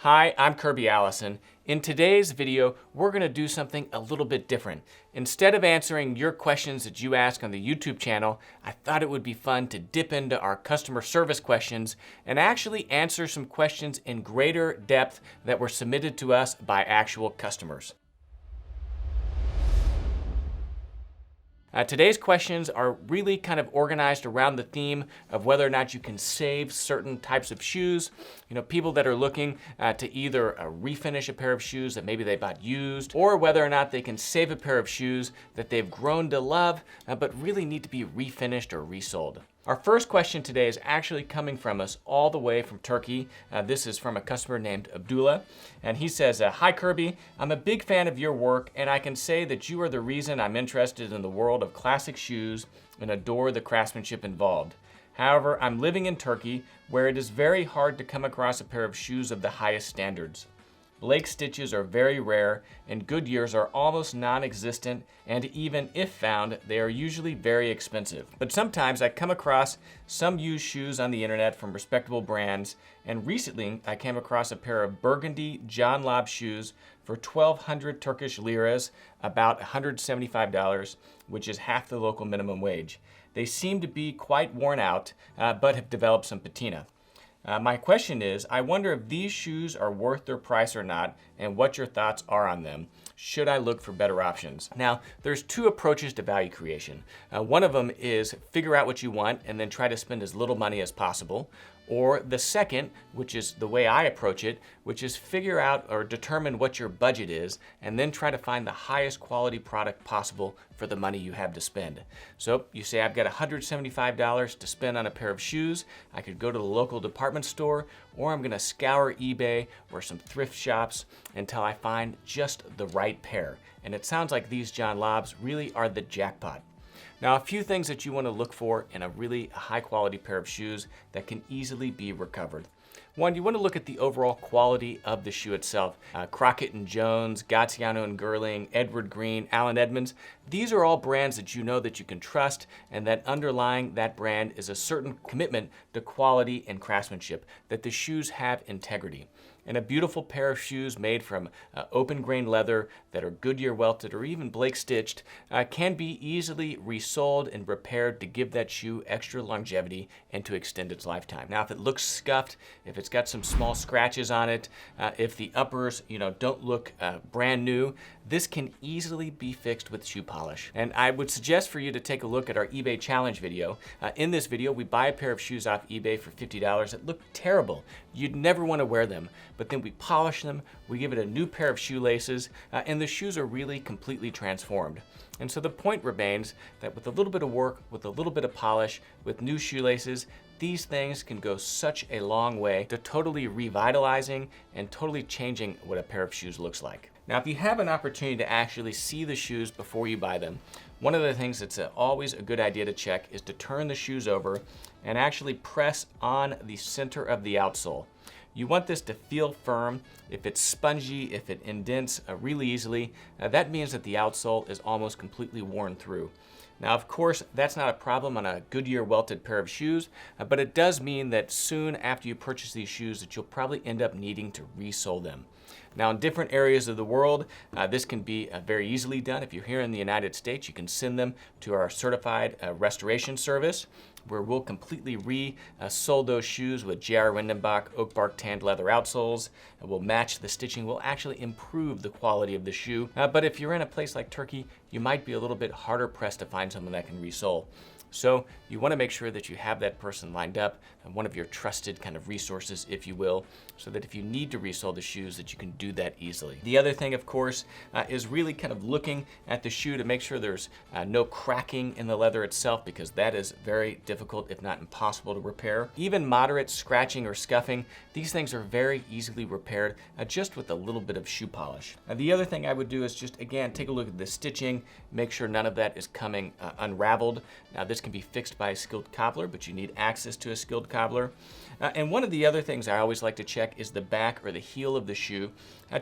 Hi, I'm Kirby Allison. In today's video, we're going to do something a little bit different. Instead of answering your questions that you ask on the YouTube channel, I thought it would be fun to dip into our customer service questions and actually answer some questions in greater depth that were submitted to us by actual customers. Today's questions are really kind of organized around the theme of whether or not you can save certain types of shoes. You know, people that are looking to either refinish a pair of shoes that maybe they bought used, or whether or not they can save a pair of shoes that they've grown to love, but really need to be refinished or resold. Our first question today is actually coming from us all the way from Turkey. This is from a customer named Abdullah, and he says, "Hi Kirby, I'm a big fan of your work, and I can say that you are the reason I'm interested in the world of classic shoes and adore the craftsmanship involved. However, I'm living in Turkey, where it is very hard to come across a pair of shoes of the highest standards. Blake stitches are very rare, and Goodyears are almost non-existent, and even if found, they are usually very expensive. But sometimes I come across some used shoes on the internet from respectable brands, and recently I came across a pair of burgundy John Lobbs shoes for 1,200 Turkish liras, about $175, which is half the local minimum wage. They seem to be quite worn out, but have developed some patina. My question is, I wonder if these shoes are worth their price or not, and what your thoughts are on them. Should I look for better options?" Now, there's two approaches to value creation. One of them is figure out what you want and then try to spend as little money as possible. Or the second, which is the way I approach it, which is figure out or determine what your budget is and then try to find the highest quality product possible for the money you have to spend. So you say, I've got $175 to spend on a pair of shoes. I could go to the local department store, or I'm gonna scour eBay or some thrift shops until I find just the right pair. And it sounds like these John Lobbs really are the jackpot. Now, a few things that you want to look for in a really high quality pair of shoes that can easily be recovered. One, you want to look at the overall quality of the shoe itself. Crockett & Jones, Gaziano & Girling, Edward Green, Allen Edmonds. These are all brands that you know that you can trust, and that underlying that brand is a certain commitment to quality and craftsmanship, that the shoes have integrity. And a beautiful pair of shoes made from open grain leather that are Goodyear welted or even Blake stitched can be easily resold and repaired to give that shoe extra longevity and to extend its lifetime. Now, if it looks scuffed, if it's got some small scratches on it, if the uppers don't look brand new, this can easily be fixed with shoe polish. And I would suggest for you to take a look at our eBay challenge video. In this video, we buy a pair of shoes off eBay for $50 that look terrible. You'd never want to wear them, but then we polish them, we give it a new pair of shoelaces, and the shoes are really completely transformed. And so the point remains that with a little bit of work, with a little bit of polish, with new shoelaces, these things can go such a long way to totally revitalizing and totally changing what a pair of shoes looks like. Now, if you have an opportunity to actually see the shoes before you buy them, one of the things that's always a good idea to check is to turn the shoes over and actually press on the center of the outsole. You want this to feel firm. If it's spongy, if it indents really easily, that means that the outsole is almost completely worn through. Now, of course, that's not a problem on a Goodyear welted pair of shoes, but it does mean that soon after you purchase these shoes that you'll probably end up needing to resole them. Now, in different areas of the world, this can be very easily done. If you're here in the United States, you can send them to our certified restoration service, where we'll completely re-sole those shoes with J.R. Windenbach oak bark tanned leather outsoles. We'll match the stitching. We'll actually improve the quality of the shoe. But if you're in a place like Turkey, you might be a little bit harder pressed to find someone that can resole. So you want to make sure that you have that person lined up, one of your trusted kind of resources, if you will, so that if you need to resole the shoes, that you can do that easily. The other thing, of course, is really kind of looking at the shoe to make sure there's no cracking in the leather itself, because that is very difficult, if not impossible, to repair. Even moderate scratching or scuffing, these things are very easily repaired just with a little bit of shoe polish. The other thing I would do is just, again, take a look at the stitching, make sure none of that is coming unraveled. Now, this can be fixed by a skilled cobbler, but you need access to a skilled cobbler. And one of the other things I always like to check is the back or the heel of the shoe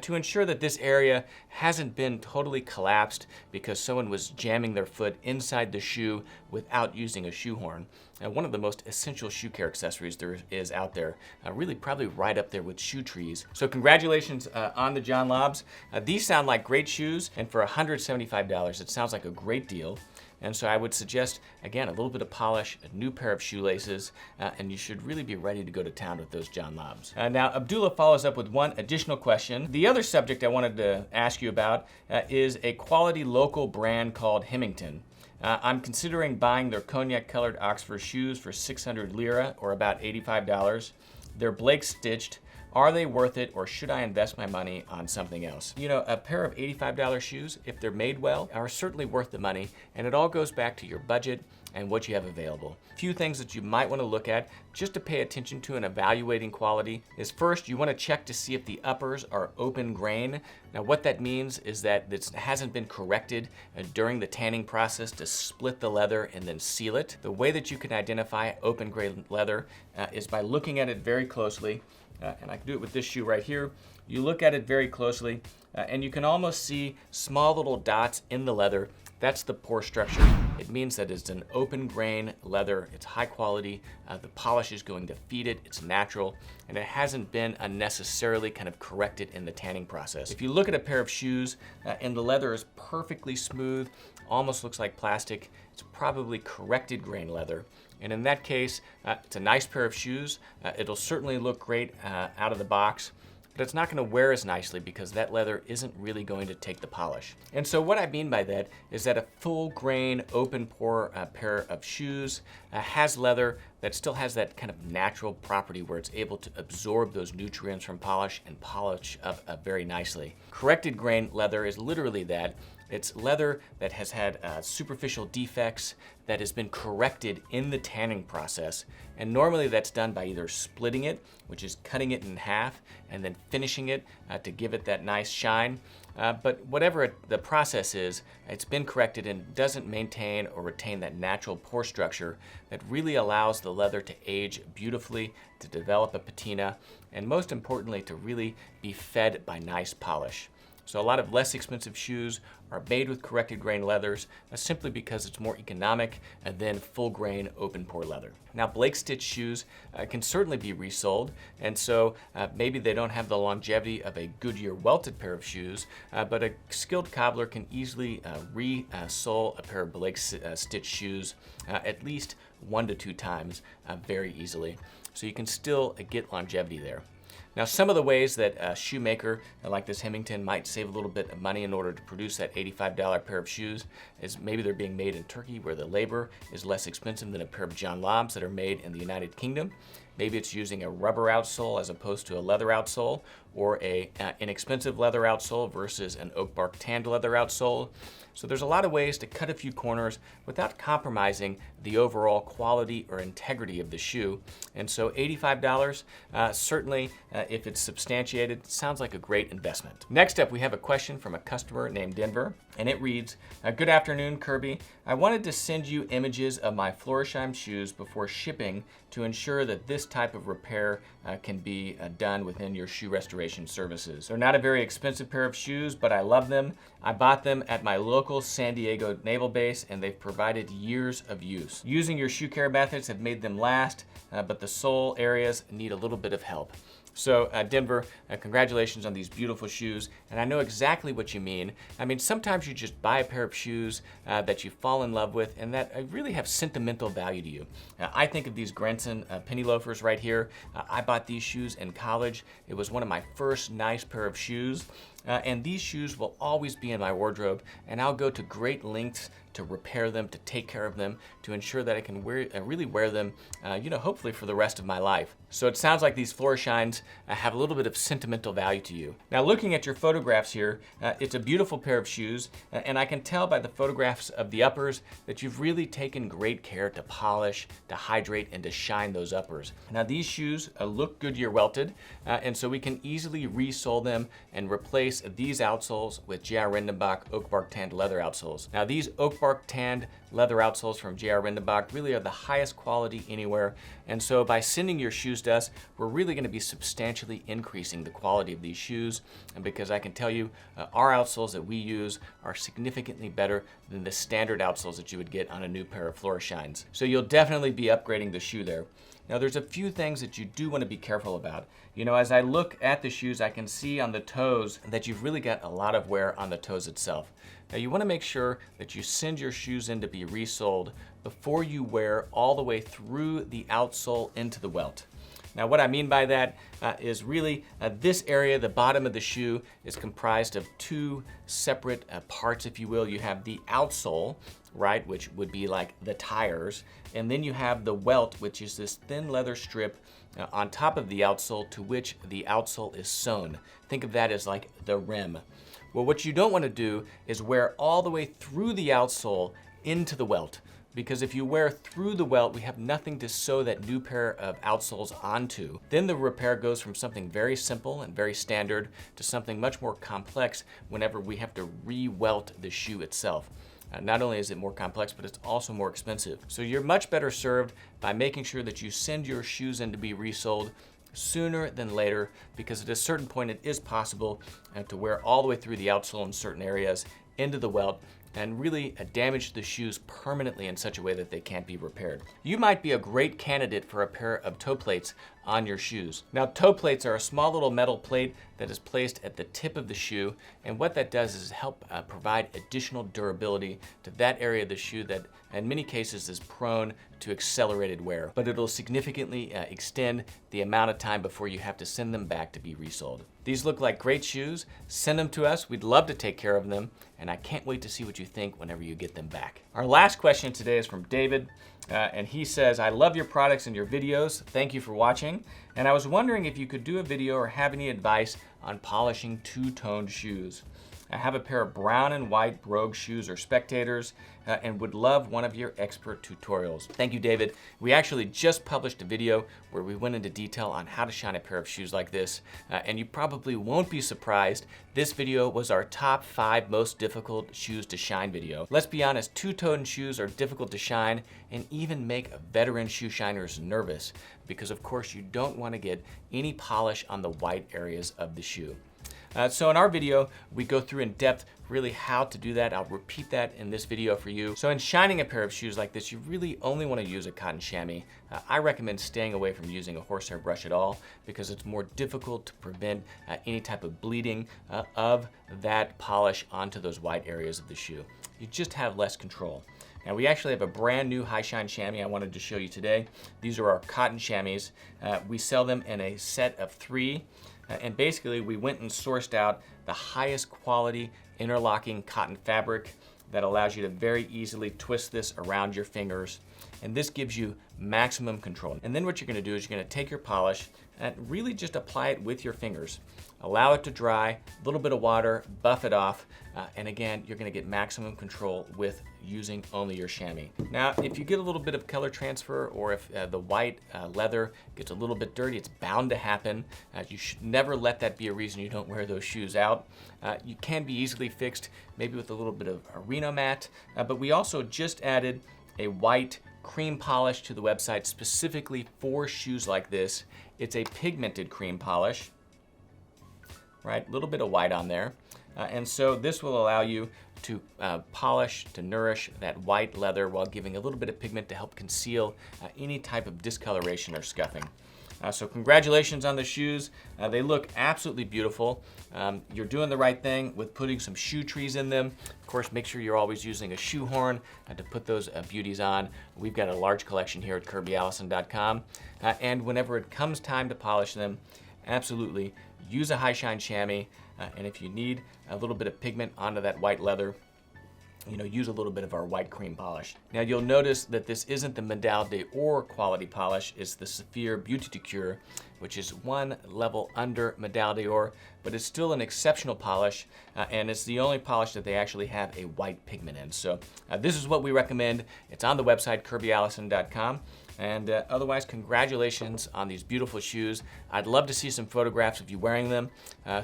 to ensure that this area hasn't been totally collapsed because someone was jamming their foot inside the shoe without using a shoehorn. One of the most essential shoe care accessories there is out there, really probably right up there with shoe trees. So congratulations on the John Lobbs. These sound like great shoes, and for $175, it sounds like a great deal. And so I would suggest, again, a little bit of polish, a new pair of shoelaces, and you should really be ready to go to town with those John Lobbs. Now, Abdullah follows up with one additional question. The other subject I wanted to ask you about is a quality local brand called Hemington. I'm considering buying their cognac-colored Oxford shoes for 600 lira, or about $85. They're Blake stitched. Are they worth it, or should I invest my money on something else? You know, a pair of $85 shoes, if they're made well, are certainly worth the money, and it all goes back to your budget and what you have available. A few things that you might want to look at just to pay attention to in evaluating quality is, first, you want to check to see if the uppers are open grain. Now, what that means is that it hasn't been corrected during the tanning process to split the leather and then seal it. The way that you can identify open grain leather is by looking at it very closely. And I can do it with this shoe right here. You look at it very closely, and you can almost see small little dots in the leather. That's the pore structure. It means that it's an open grain leather. It's high quality. The polish is going to feed it. It's natural, and it hasn't been unnecessarily kind of corrected in the tanning process. If you look at a pair of shoes and the leather is perfectly smooth, almost looks like plastic, it's probably corrected grain leather. And in that case, it's a nice pair of shoes. It'll certainly look great out of the box, but it's not going to wear as nicely because that leather isn't really going to take the polish. And so what I mean by that is that a full grain, open pore pair of shoes has leather that still has that kind of natural property where it's able to absorb those nutrients from polish and polish up very nicely. Corrected grain leather is literally that. It's leather that has had superficial defects that has been corrected in the tanning process. And normally that's done by either splitting it, which is cutting it in half, and then finishing it to give it that nice shine. But whatever the process is, it's been corrected and doesn't maintain or retain that natural pore structure that really allows the leather to age beautifully, to develop a patina, and most importantly, to really be fed by nice polish. So a lot of less expensive shoes are made with corrected grain leathers simply because it's more economic than full grain open pore leather. Now, Blake stitch shoes can certainly be resold, and so maybe they don't have the longevity of a Goodyear welted pair of shoes, but a skilled cobbler can easily resole a pair of Blake stitch shoes at least 1 to 2 times very easily. So you can still get longevity there. Now, some of the ways that a shoemaker like this Hemington might save a little bit of money in order to produce that $85 pair of shoes is maybe they're being made in Turkey, where the labor is less expensive than a pair of John Lobbs that are made in the United Kingdom. Maybe it's using a rubber outsole as opposed to a leather outsole, or a inexpensive leather outsole versus an oak bark tanned leather outsole. So there's a lot of ways to cut a few corners without compromising the overall quality or integrity of the shoe. And so $85, certainly if it's substantiated, sounds like a great investment. Next up, we have a question from a customer named Denver, and it reads, good afternoon, Kirby. I wanted to send you images of my Floresheims shoes before shipping to ensure that this type of repair can be done within your shoe restoration services. They're not a very expensive pair of shoes, but I love them. I bought them at my local San Diego naval base, and they've provided years of use. Using your shoe care methods have made them last, but the sole areas need a little bit of help. So Denver, congratulations on these beautiful shoes, and I know exactly what you mean. I mean, sometimes you just buy a pair of shoes that you fall in love with and that really have sentimental value to you. I think of these Grenson penny loafers right here. I bought these shoes in college. It was one of my first nice pair of shoes. And these shoes will always be in my wardrobe, and I'll go to great lengths to repair them, to take care of them, to ensure that I can really wear them, hopefully for the rest of my life. So it sounds like these Floresheims have a little bit of sentimental value to you. Now, looking at your photographs here, it's a beautiful pair of shoes, and I can tell by the photographs of the uppers that you've really taken great care to polish, to hydrate, and to shine those uppers. Now, these shoes look Goodyear welted, and so we can easily resole them and replace replace these outsoles with J.R. Rindenbach oak bark tanned leather outsoles. Now these oak bark tanned leather outsoles from J.R. Rindenbach really are the highest quality anywhere, and so by sending your shoes to us, we're really going to be substantially increasing the quality of these shoes, and because I can tell you our outsoles that we use are significantly better than the standard outsoles that you would get on a new pair of Floresheims. So you'll definitely be upgrading the shoe there. Now there's a few things that you do want to be careful about. You know, as I look at the shoes, I can see on the toes that you've really got a lot of wear on the toes itself. Now you want to make sure that you send your shoes in to be resoled before you wear all the way through the outsole into the welt. Now what I mean by that is really this area, the bottom of the shoe, is comprised of two separate parts, if you will. You have the outsole, right, which would be like the tires, and then you have the welt, which is this thin leather strip on top of the outsole to which the outsole is sewn. Think of that as like the rim. Well, what you don't want to do is wear all the way through the outsole into the welt, because if you wear through the welt, we have nothing to sew that new pair of outsoles onto. Then the repair goes from something very simple and very standard to something much more complex whenever we have to re-welt the shoe itself. Not only is it more complex, but it's also more expensive. So you're much better served by making sure that you send your shoes in to be resoled sooner than later, because at a certain point it is possible to wear all the way through the outsole in certain areas into the welt and really damage the shoes permanently in such a way that they can't be repaired. You might be a great candidate for a pair of toe plates on your shoes. Now, toe plates are a small little metal plate that is placed at the tip of the shoe, and what that does is help provide additional durability to that area of the shoe that in many cases is prone to accelerated wear, but it'll significantly extend the amount of time before you have to send them back to be resoled. These look like great shoes. Send them to us. We'd love to take care of them, and I can't wait to see what you think whenever you get them back. Our last question today is from David, and he says, I love your products and your videos. Thank you for watching. And I was wondering if you could do a video or have any advice on polishing two-toned shoes. I have a pair of brown and white brogue shoes or Spectators and would love one of your expert tutorials. Thank you, David. We actually just published a video where we went into detail on how to shine a pair of shoes like this, and you probably won't be surprised. This video was our top 5 most difficult shoes to shine video. Let's be honest, two-toned shoes are difficult to shine and even make veteran shoe shiners nervous because, of course, you don't want to get any polish on the white areas of the shoe. So in our video, we go through in depth really how to do that. I'll repeat that in this video for you. So in shining a pair of shoes like this, you really only want to use a cotton chamois. I recommend staying away from using a horsehair brush at all because it's more difficult to prevent any type of bleeding of that polish onto those white areas of the shoe. You just have less control. Now we actually have a brand new high shine chamois I wanted to show you today. These are our cotton chamois. We sell them in a set of 3. And basically we went and sourced out the highest quality interlocking cotton fabric that allows you to very easily twist this around your fingers. And this gives you maximum control. And then what you're gonna do is you're gonna take your polish and really just apply it with your fingers. Allow it to dry, a little bit of water, buff it off, and again, you're gonna get maximum control with using only your chamois. Now, if you get a little bit of color transfer or if the white leather gets a little bit dirty, it's bound to happen. You should never let that be a reason you don't wear those shoes out. You can be easily fixed, maybe with a little bit of a Renomat, but we also just added a white cream polish to the website specifically for shoes like this. It's a pigmented cream polish, right? A little bit of white on there. And so this will allow you to polish, to nourish that white leather while giving a little bit of pigment to help conceal any type of discoloration or scuffing. So congratulations on the shoes. They look absolutely beautiful. You're doing the right thing with putting some shoe trees in them. Of course, make sure you're always using a shoehorn to put those beauties on. We've got a large collection here at KirbyAllison.com. And whenever it comes time to polish them, absolutely use a high shine chamois. And if you need a little bit of pigment onto that white leather, use a little bit of our white cream polish. Now you'll notice that this isn't the Medal d'Or quality polish, it's the Saphir Beauty de Cure, which is 1 level under Medal d'Or, but it's still an exceptional polish, and it's the only polish that they actually have a white pigment in. So this is what we recommend. It's on the website, KirbyAllison.com. And otherwise, congratulations on these beautiful shoes. I'd love to see some photographs of you wearing them.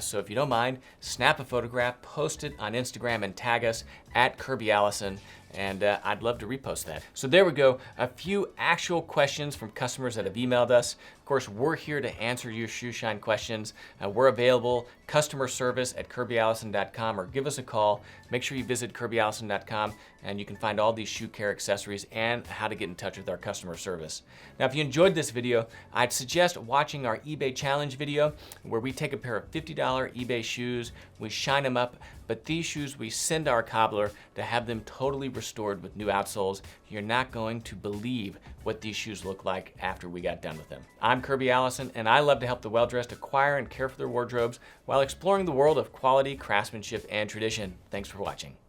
So if you don't mind, snap a photograph, post it on Instagram, and tag us at Kirby Allison. And I'd love to repost that. So there we go, a few actual questions from customers that have emailed us. Of course, we're here to answer your shoe shine questions. We're available, customer service at kirbyallison.com, or give us a call. Make sure you visit kirbyallison.com and you can find all these shoe care accessories and how to get in touch with our customer service. Now, if you enjoyed this video, I'd suggest watching our eBay challenge video where we take a pair of $50 eBay shoes, we shine them up, but these shoes we send our cobbler to have them totally restored with new outsoles. You're not going to believe what these shoes look like after we got done with them. I'm Kirby Allison, and I love to help the well-dressed acquire and care for their wardrobes while exploring the world of quality, craftsmanship, and tradition. Thanks for watching.